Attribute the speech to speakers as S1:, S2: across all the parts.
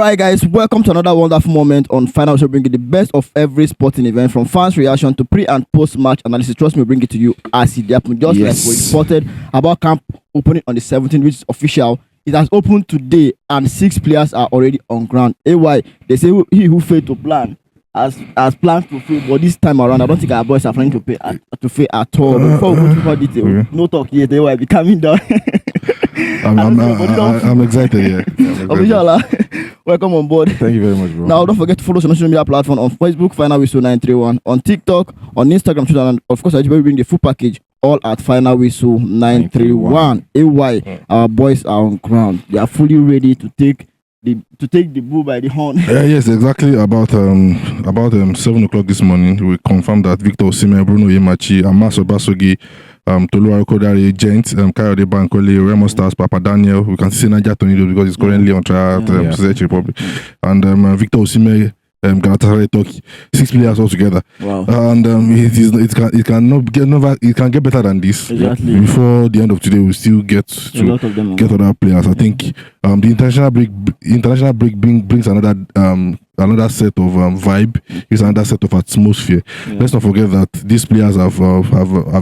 S1: right, guys, welcome to another wonderful moment on Final Show, bringing the best of every sporting event from fans' reaction to pre and post match analysis. Trust me, we'll bring it to you as it happened. Just like we reported about camp opening on the 17th, which is official. It has opened today, and 6 players are already on ground. AY, they say he who failed to plan as planned to fail, but this time around, I don't think our boys are planning to fail at all. But before we go to more detail, no talk yet. AY, be coming down.
S2: I'm excited, yeah.
S1: Official, welcome on board.
S2: Thank you very much, bro.
S1: Now, don't forget to follow us on social media platform on Facebook, Final Whistle 931, on TikTok, on Instagram, Twitter, and of course, I will bring the full package, all at Final Whistle 931. AY, our boys are on ground. They are fully ready to take the bull by the horn.
S2: Yes, exactly. About 7 o'clock this morning, we confirmed that Victor Osimhen, Bruno Yemachi, Amaso Basogi, Tolu Arokodare, Gent, Kayode Bankole, Remo Stars, Papa Daniel. We can see Niger Tornado because he's currently on trial at Czech Republic, and Victor Osimhen. Galatasaray Turkey, 6 players altogether.
S1: Wow.
S2: And it can get better than this.
S1: Exactly.
S2: Before the end of today, we'll still get other players. I think the international break brings another set of vibe. It's another set of atmosphere. Let's not forget that these players have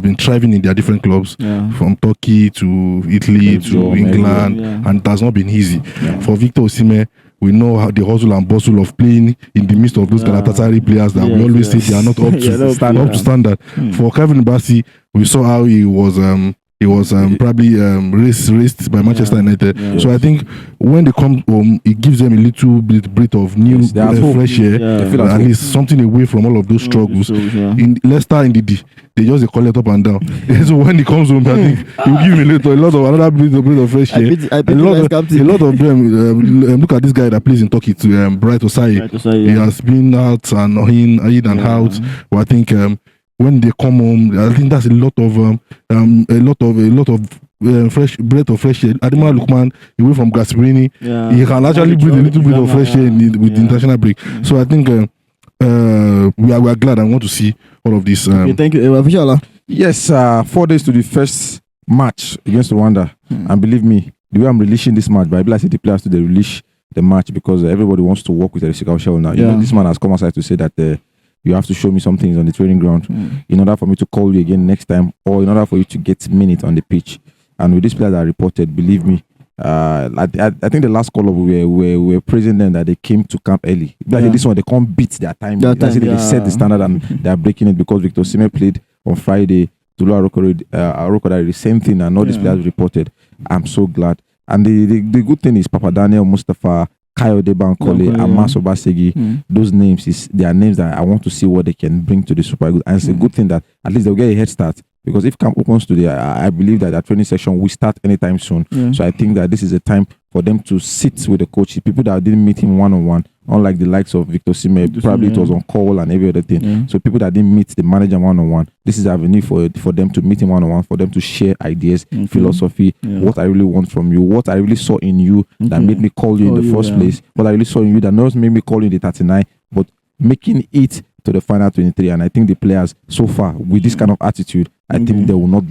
S2: been thriving in their different clubs, from Turkey to Italy to England, and it has not been easy. For Victor Osimhen, we know how the hustle and bustle of playing in the midst of those Galatasaray players that we always say they are not up to standard. For Kevin Bassi, we saw how he was probably raced by Manchester United. So I think when they come home, it gives them a little bit of new fresh air, at least something away from all of those struggles. In Leicester, they just call it up and down. So when he comes home, I think he will give him another bit of fresh air. A lot of them. Look at this guy that plays in Turkey too, Bright Osai. He has been out and in and out. But I think when they come home, I think that's a lot of fresh breath of fresh air. Ademola Lookman, away from Gasperini, he can actually breathe a little bit of fresh air with the international break. So I think we are glad and want to see all of this.
S1: Thank you, Official.
S3: Yes, 4 days to the first match against Rwanda, and believe me, the way I'm releasing this match, but I say the players to release the match because everybody wants to work with the chelle now. You know, this man has come aside to say that. You have to show me some things on the training ground in order for me to call you again next time, or in order for you to get minutes on the pitch. And with these players that are reported, believe me, I think the last call-up we were praising them that they came to camp early. This one, they can't beat their time. They set the standard and they are breaking it because Victor Osimhen played on Friday. Tolu Arokodare, the same thing, and all these players reported. I'm so glad. And the good thing is Papa Daniel, Mustafa, Kayode Bankole, Amaso Basegi, those names, they are names that I want to see what they can bring to the Super Eagles. And it's a good thing that at least they'll get a head start. Because if camp opens today, I believe that our training session will start anytime soon. So I think that this is a time for them to sit with the coach. People that didn't meet him one-on-one, unlike the likes of Victor Osimhen, probably it was on call and every other thing. So people that didn't meet the manager one-on-one, this is an avenue for them to meet him one-on-one, for them to share ideas, philosophy, what I really want from you, what I really saw in you that made me call you in the first place, what I really saw in you that not made me call you in the 39, but making it to the final 23. And I think the players so far with this kind of attitude, I think they will not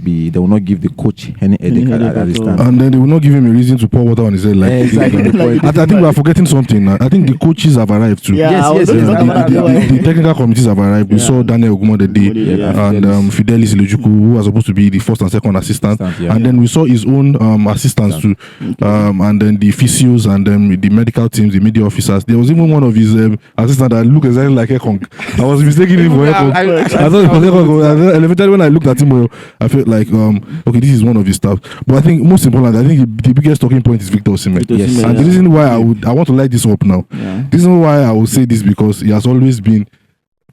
S3: give the coach any headache at this time.
S2: And then they will not give him a reason to pour water on his head. I think we are forgetting something. I think the coaches have arrived too. The technical committees have arrived. We saw Daniel Ogumodede and Fidelis Ilojuku, who was supposed to be the first and second assistant. And then we saw his own assistants too. And then the physios and the medical teams, the media officers. There was even one of his assistants that looked exactly like Ekong. I was mistaken him for Ekong. I thought it was Ekong. Elementary when I looked at him, I felt like okay, this is one of his stuff. But I think most important, I think the biggest talking point is Victor Osimhen. And the reason why I want to light this up now. The reason why I will say this because he has always been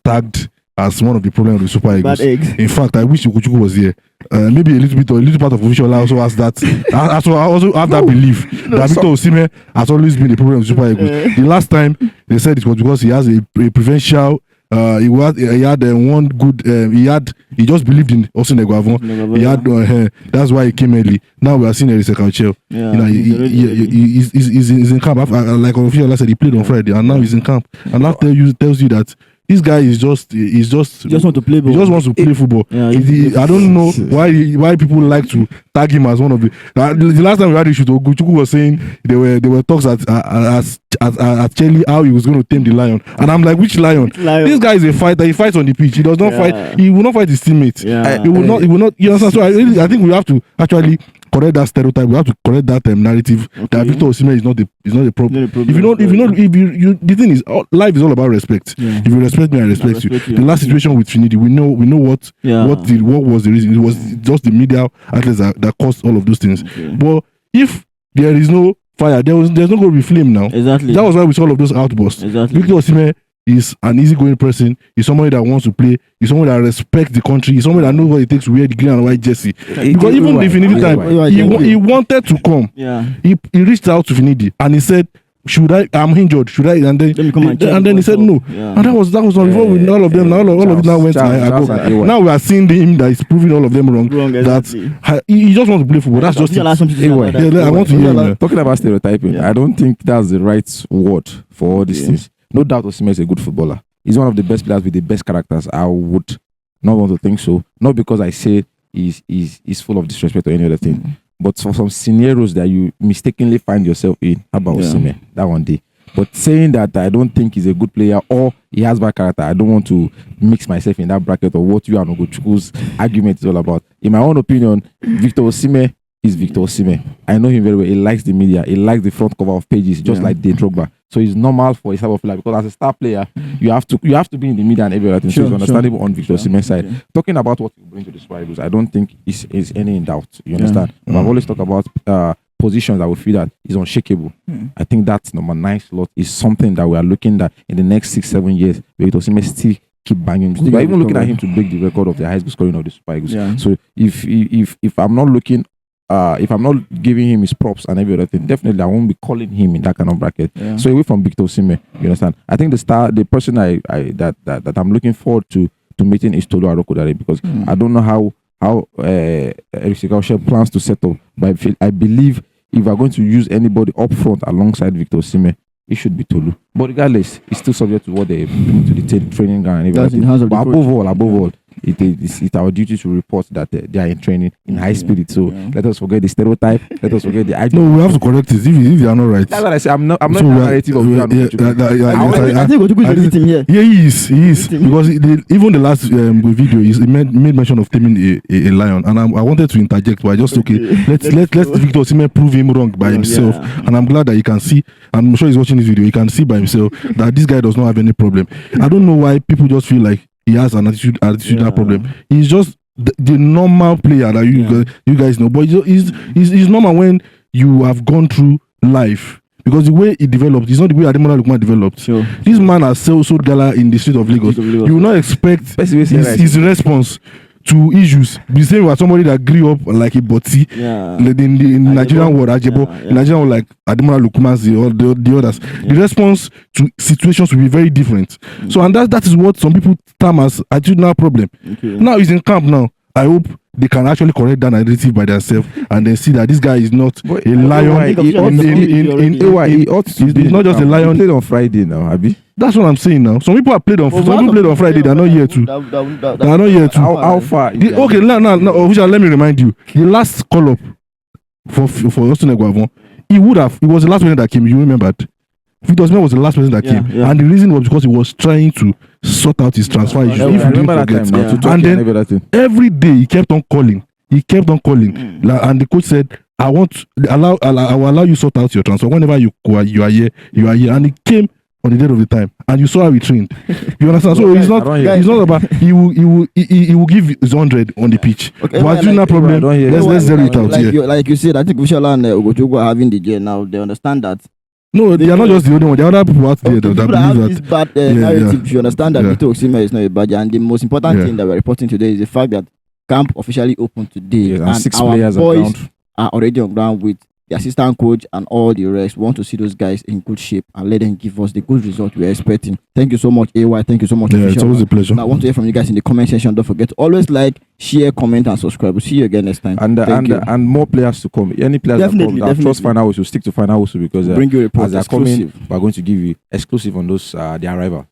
S2: tagged as one of the problems of the Super Eagles. In fact, I wish Ukuchukwu was here. Maybe a little part of official also has that. I also have that belief that Victor Osimhen has always been the problem of the Super Eagles. The last time they said it was because he has a provincial. He had one good. He just believed in Osimhen Eguavon. He had that's why he came early. Now we are seeing Eric Sekauchel. He's in camp. Like official said, he played on Friday, and now he's in camp. And that tells you that This guy is just
S1: want to play ball.
S2: He just wants to play football.
S1: Yeah,
S2: I don't know why people like to tag him as one of the. The last time we had issue, Oguchukwu was saying there were talks at chelle how he was going to tame the lion, and I'm like, which lion? This guy is a fighter. He fights on the pitch. He does not fight. He will not fight his teammates.
S1: Yeah.
S2: He will not. You understand? So I think we have to actually correct that stereotype. We have to correct that narrative that Victor Osimhen is not the problem. The thing is, life is all about respect. If you respect me, I respect you. The last situation with Finidi, we know what was the reason. It was just the media outlets that caused all of those things. But if there is no fire, there's no going to be flame now.
S1: Exactly.
S2: That was why we saw all of those outbursts.
S1: Exactly.
S2: Victor Osimhen is an easygoing person. He's somebody that wants to play. He's somebody that respects the country. He's somebody that knows what it takes to wear the green and white jersey. Because even the Finidi time, he wanted to come.
S1: Yeah.
S2: He reached out to Finidi and he said, I'm injured. Should I? And then he said no. Yeah. And that was not wrong with all of them. All of it now went to now we are seeing him that is proving all of them wrong. Exactly. That he just wants to play football. That's just it. I want to hear
S3: talking about stereotyping. I don't think that's the right word for all these things. No doubt Osimhen is a good footballer. He's one of the best players with the best characters. I would not want to think so. Not because I say he's full of disrespect or any other thing. But for some scenarios that you mistakenly find yourself in, how about Osimhen? That one day. But saying that I don't think he's a good player or he has bad character, I don't want to mix myself in that bracket of what you and Ogochukwu's argument is all about. In my own opinion, Victor Osimhen is Victor Osimhen. I know him very well. He likes the media. He likes the front cover of pages, just like De Drogba. So it's normal for his type of player because as a star player, you have to be in the media and everything. So it's understandable on Victor Osimhen's side. Talking about what you bring to the Super Eagles, I don't think is any in doubt. You understand? I've always talked about positions that we feel that is unshakable. I think that number 9 slot is something that we are looking at in the next 6-7 years. Victor Osimhen still keep banging. We're even looking at him to break the record of the highest goal scoring of the Super Eagles. So if I'm not looking. If I'm not giving him his props and every other thing, definitely I won't be calling him in that kind of bracket. So away from Victor Osimhen, you understand? I think the person that I'm looking forward to meeting is Tolu Arokodare because I don't know how Eric Shell plans to set up, but I believe if we're going to use anybody up front alongside Victor Osimhen, it should be Tolu. But regardless, it's still subject to what they bring to the training ground and everything. But above all, it's our duty to report that they are in training in high spirit. So let us forget the stereotype. Let us forget the idea.
S2: No, we have to correct it if they are not right.
S3: That's what I say. I'm not the narrative of
S1: I think Ogochukwu is him here.
S2: Yeah, he is because even the last video, he made mention of taming a lion, and I wanted to interject, but I just let's Victor Osimhen prove him wrong by himself, and I'm glad that he can see. I'm sure he's watching this video. He can see by himself that this guy does not have any problem. I don't know why people just feel like he has an attitudinal problem. He's just the normal player that you guys know. But he's normal when you have gone through life. Because the way he developed is not the way Ademola Lookman developed. Sure. This man has sold gala in the street of Lagos. You will not expect his response to issues. The same as somebody that grew up like a boti in the Nigerian world, in Nigerian world like Ademola Lookman, the others. The response to situations will be very different. So and that is what some people term as attitudinal problem. Now he's in camp now. I hope they can actually correct that narrative by themselves and then see that this guy is not a lion. He's not just a lion.
S3: He played on Friday now, Abi.
S2: That's what I'm saying now. Some people have played on Friday. They are not here too. They are not here too.
S3: How far?
S2: Okay, now, let me remind you. The last call up for Austin Eguavon, it was the last person that came. You remembered? Victor Osimhen was the last person that came, and the reason was because he was trying to sort out his transfer issues. If you didn't forget, and then every day he kept on calling. And the coach said, "I will allow you sort out your transfer whenever you are here. And he came on the day of the time, and you saw how he trained. You understand? So it's not about he will give his 100 on the pitch. Okay, but no problem. Let's zero it out here.
S1: Like you said, I think Ushala and Ogochukwu are having the J now. They understand that.
S2: No, they are not just the only one. There are other people out there that believe
S1: have this bad narrative. You understand that Victor Osimhen is not a bad, and the most important thing that we're reporting today is the fact that camp officially opened today, and 6 players our boys are already on ground with the assistant coach and all the rest. We want to see those guys in good shape and let them give us the good result we're expecting. Thank you so much, AY. Thank you so much.
S2: Yeah, it's always a pleasure.
S1: Now, I want to hear from you guys in the comment section. Don't forget to always like, share, comment, and subscribe. We'll see you again next time.
S3: And more players to come. Any players
S1: definitely,
S3: that trust final whistle, stick to final whistle because
S1: bring you reports
S3: as they're coming, we're going to give you exclusive on those their arrival.